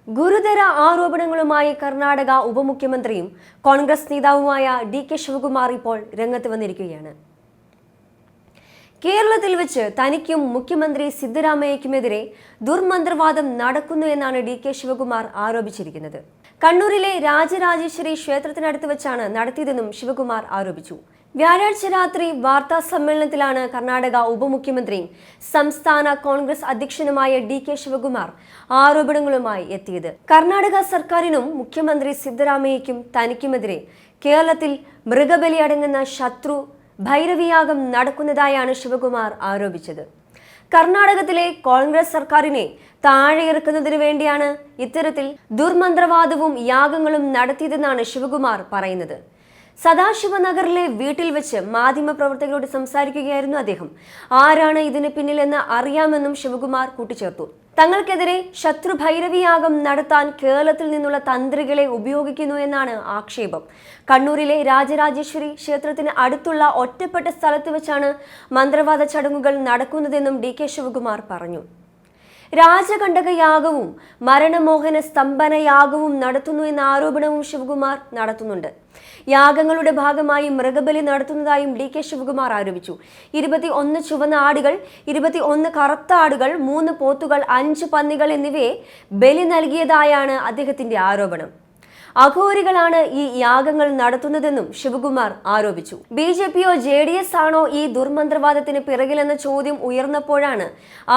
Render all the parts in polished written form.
ഗുരുതര ആരോപണങ്ങളുമായി കർണാടക ഉപമുഖ്യമന്ത്രിയും കോൺഗ്രസ് നേതാവുമായ ഡി.കെ. ശിവകുമാർ ഇപ്പോൾ രംഗത്ത് വന്നിരിക്കുകയാണ്. കേരളത്തിൽ വെച്ച് തനിക്കും മുഖ്യമന്ത്രി സിദ്ധരാമയ്യയ്ക്കുമെതിരെ ദുർമന്ത്രവാദം നടക്കുന്നു എന്നാണ് ഡി.കെ. ശിവകുമാർ ആരോപിച്ചിരിക്കുന്നത്. കണ്ണൂരിലെ രാജരാജേശ്വരി ക്ഷേത്രത്തിനടുത്ത് വെച്ചാണ് നടത്തിയതെന്നും ശിവകുമാർ ആരോപിച്ചു. വ്യാഴാഴ്ച രാത്രി വാർത്താ സമ്മേളനത്തിലാണ് കർണാടക ഉപമുഖ്യമന്ത്രിയും സംസ്ഥാന കോൺഗ്രസ് അധ്യക്ഷനുമായ ഡി.കെ. ശിവകുമാർ ആരോപണങ്ങളുമായി എത്തിയത്. കർണാടക സർക്കാരിനും മുഖ്യമന്ത്രി സിദ്ധരാമയ്യയ്ക്കും തനിക്കുമെതിരെ കേരളത്തിൽ മൃഗബലി അടങ്ങുന്ന ശത്രു ഭൈരവിയാഗം നടക്കുന്നതായാണ് ശിവകുമാർ ആരോപിച്ചത്. കർണാടകത്തിലെ കോൺഗ്രസ് സർക്കാരിനെ താഴെയിറക്കുന്നതിനു വേണ്ടിയാണ് ഇത്തരത്തിൽ ദുർമന്ത്രവാദവും യാഗങ്ങളും നടത്തിയതെന്നാണ് ശിവകുമാർ പറയുന്നത്. സദാശിവനഗറിലെ വീട്ടിൽ വെച്ച് മാധ്യമപ്രവർത്തകരോട് സംസാരിക്കുകയായിരുന്നു അദ്ദേഹം. ആരാണ് ഇതിന് പിന്നിലെന്ന് അറിയാമെന്നും ശിവകുമാർ കൂട്ടിച്ചേർത്തു. തങ്ങൾക്കെതിരെ ശത്രുഭൈരവിയാഗം നടത്താൻ കേരളത്തിൽ നിന്നുള്ള തന്ത്രികളെ ഉപയോഗിക്കുന്നു എന്നാണ് ആക്ഷേപം. കണ്ണൂരിലെ രാജരാജേശ്വരി ക്ഷേത്രത്തിന് അടുത്തുള്ള ഒറ്റപ്പെട്ട സ്ഥലത്ത് വെച്ചാണ് മന്ത്രവാദ ചടങ്ങുകൾ നടക്കുന്നതെന്നും ഡി.കെ. ശിവകുമാർ പറഞ്ഞു. രാജകണ്ഠകയാഗവും മരണമോഹന സ്തംഭനയാഗവും നടത്തുന്നു എന്ന ആരോപണവും ശിവകുമാർ നടത്തുന്നുണ്ട്. യാഗങ്ങളുടെ ഭാഗമായി മൃഗബലി നടത്തുന്നതായും ഡി.കെ. ശിവകുമാർ ആരോപിച്ചു. 21 ചുവന്ന ആടുകൾ, 21 കറുത്ത ആടുകൾ, 3 പോത്തുകൾ, 5 പന്നികൾ എന്നിവയെ ബലി നൽകിയതായാണ് അദ്ദേഹത്തിന്റെ ആരോപണം. അഘോരികളാണ് ഈ യാഗങ്ങൾ നടത്തുന്നതെന്നും ശിവകുമാർ ആരോപിച്ചു. ബി.ജെ.പിയോ ജെ.ഡി.എസ് ആണോ ഈ ദുർമന്ത്രവാദത്തിന് പിറകിലെന്ന ചോദ്യം ഉയർന്നപ്പോഴാണ്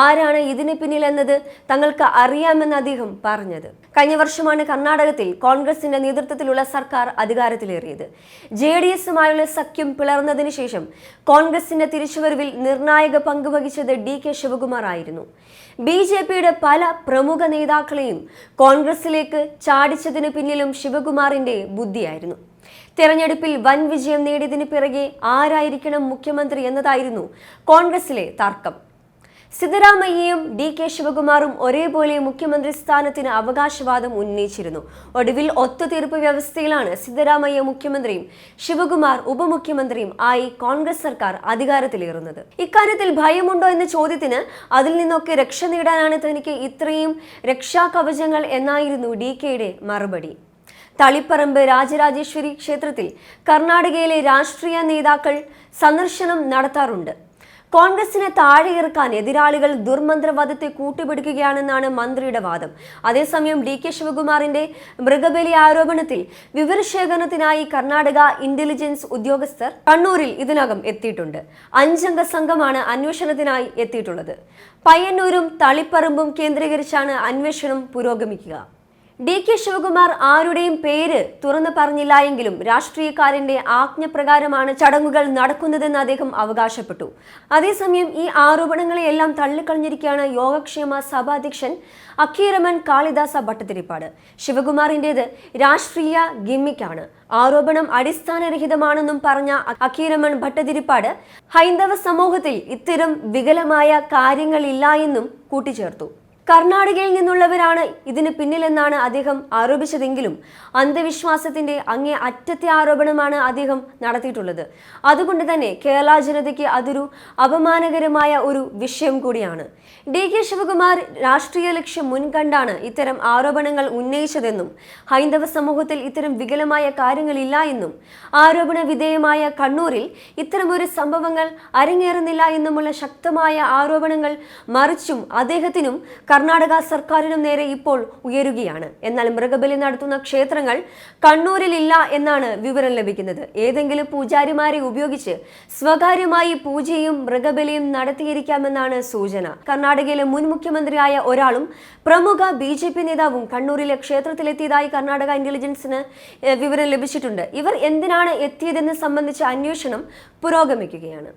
ആരാണ് ഇതിന് പിന്നിലെന്നത് തങ്ങൾക്ക് അറിയാമെന്ന് അദ്ദേഹം പറഞ്ഞത്. കഴിഞ്ഞ വർഷമാണ് കർണാടകത്തിൽ കോൺഗ്രസിന്റെ നേതൃത്വത്തിലുള്ള സർക്കാർ അധികാരത്തിലേറിയത്. ജെ.ഡി.എസുമായുള്ള സഖ്യം പിളർന്നതിന് ശേഷം കോൺഗ്രസിന്റെ തിരിച്ചുവരവിൽ നിർണായക പങ്ക് വഹിച്ചത് ഡി.കെ. ശിവകുമാർ ആയിരുന്നു. ബി.ജെ.പിയുടെ പല പ്രമുഖ നേതാക്കളെയും കോൺഗ്രസിലേക്ക് ചാടിച്ചതിന് പിന്നിലും ശിവകുമാറിന്റെ ബുദ്ധിയായിരുന്നു. തെരഞ്ഞെടുപ്പിൽ വൻ വിജയം നേടിയതിന് പിറകെ ആരായിരിക്കണം മുഖ്യമന്ത്രി എന്നതായിരുന്നു കോൺഗ്രസിലെ തർക്കം. സിദ്ധരാമയ്യയും ഡി.കെ. ശിവകുമാറും ഒരേപോലെ മുഖ്യമന്ത്രി സ്ഥാനത്തിന് അവകാശവാദം ഉന്നയിച്ചിരുന്നു. ഒടുവിൽ ഒത്തുതീർപ്പ് വ്യവസ്ഥയിലാണ് സിദ്ധരാമയ്യ മുഖ്യമന്ത്രിയും ശിവകുമാർ ഉപമുഖ്യമന്ത്രിയും ആയി കോൺഗ്രസ് സർക്കാർ അധികാരത്തിലേറുന്നത്. ഇക്കാര്യത്തിൽ ഭയമുണ്ടോ എന്ന ചോദ്യത്തിന് അതിൽ നിന്നൊക്കെ രക്ഷ നേടാനാണ് തനിക്ക് ഇത്രയും രക്ഷാകവചങ്ങൾ എന്നായിരുന്നു ഡി.കെയുടെ മറുപടി. തളിപ്പറമ്പ് രാജരാജേശ്വരി ക്ഷേത്രത്തിൽ കർണാടകയിലെ രാഷ്ട്രീയ നേതാക്കൾ സന്ദർശനം നടത്താറുണ്ട്. കോൺഗ്രസിനെ താഴെയിറക്കാൻ എതിരാളികൾ ദുർമന്ത്രവാദത്തെ കൂട്ടുപിടിക്കുകയാണെന്നാണ് മന്ത്രിയുടെ വാദം. അതേസമയം ഡി.കെ. ശിവകുമാറിന്റെ മൃഗബലി ആരോപണത്തിൽ വിവരശേഖരണത്തിനായി കർണാടക ഇന്റലിജൻസ് ഉദ്യോഗസ്ഥർ കണ്ണൂരിൽ ഇതിനകം എത്തിയിട്ടുണ്ട്. 5 അംഗ സംഘമാണ് അന്വേഷണത്തിനായി എത്തിയിട്ടുള്ളത്. പയ്യന്നൂരും തളിപ്പറമ്പും കേന്ദ്രീകരിച്ചാണ് അന്വേഷണം പുരോഗമിക്കുക. ഡി.കെ. ശിവകുമാർ ആരുടെയും പേര് തുറന്നു പറഞ്ഞില്ല എങ്കിലും രാഷ്ട്രീയക്കാരന്റെ ആജ്ഞപ്രകാരമാണ് ചടങ്ങുകൾ നടക്കുന്നതെന്ന് അദ്ദേഹം അവകാശപ്പെട്ടു. അതേസമയം ഈ ആരോപണങ്ങളെയെല്ലാം തള്ളിക്കളഞ്ഞിരിക്കുകയാണ് യോഗക്ഷേമ സഭാധ്യക്ഷൻ അക്കീരമൻ കാളിദാസ ഭട്ടതിരിപ്പാട്. ശിവകുമാറിന്റേത് രാഷ്ട്രീയ ഗിമ്മിക്കാണ്, ആരോപണം അടിസ്ഥാനരഹിതമാണെന്നും പറഞ്ഞ അക്കീരമൻ ഭട്ടതിരിപ്പാട് ഹൈന്ദവ സമൂഹത്തിൽ ഇത്തരം വികലമായ കാര്യങ്ങളില്ല എന്നും കൂട്ടിച്ചേർത്തു. കർണാടകയിൽ നിന്നുള്ളവരാണ് ഇതിന് പിന്നിലെന്നാണ് അദ്ദേഹം ആരോപിച്ചതെങ്കിലും അന്ധവിശ്വാസത്തിന്റെ അങ്ങേ അറ്റത്തെ ആരോപണമാണ് അദ്ദേഹം നടത്തിയിട്ടുള്ളത്. അതുകൊണ്ട് തന്നെ കേരള ജനതയ്ക്ക് അതൊരു അപമാനകരമായ ഒരു വിഷയം കൂടിയാണ്. ഡി.കെ. ശിവകുമാർ രാഷ്ട്രീയ ലക്ഷ്യം മുൻകണ്ടാണ് ഇത്തരം ആരോപണങ്ങൾ ഉന്നയിച്ചതെന്നും ഹൈന്ദവ സമൂഹത്തിൽ ഇത്തരം വികലമായ കാര്യങ്ങളില്ല എന്നും ആരോപണ വിധേയമായ കണ്ണൂരിൽ ഇത്തരമൊരു സംഭവങ്ങൾ അരങ്ങേറുന്നില്ല എന്നുമുള്ള ശക്തമായ ആരോപണങ്ങൾ മറിച്ചും അദ്ദേഹത്തിനും കർണാടക സർക്കാരിനും നേരെ ഇപ്പോൾ ഉയരുകയാണ്. എന്നാൽ മൃഗബലി നടത്തുന്ന ക്ഷേത്രങ്ങൾ കണ്ണൂരിലില്ല എന്നാണ് വിവരം ലഭിക്കുന്നത്. ഏതെങ്കിലും പൂജാരിമാരെ ഉപയോഗിച്ച് സ്വകാര്യമായി പൂജയും മൃഗബലിയും നടത്തിയിരിക്കാമെന്നാണ് സൂചന. കർണാടകയിലെ മുൻ മുഖ്യമന്ത്രിയായ ഒരാളും പ്രമുഖ ബി.ജെ.പി നേതാവും കണ്ണൂരിലെ ക്ഷേത്രത്തിലെത്തിയതായി കർണാടക ഇന്റലിജൻസിന് വിവരം ലഭിച്ചിട്ടുണ്ട്. ഇവർ എന്തിനാണ് എത്തിയതെന്ന് സംബന്ധിച്ച അന്വേഷണം പുരോഗമിക്കുകയാണ്.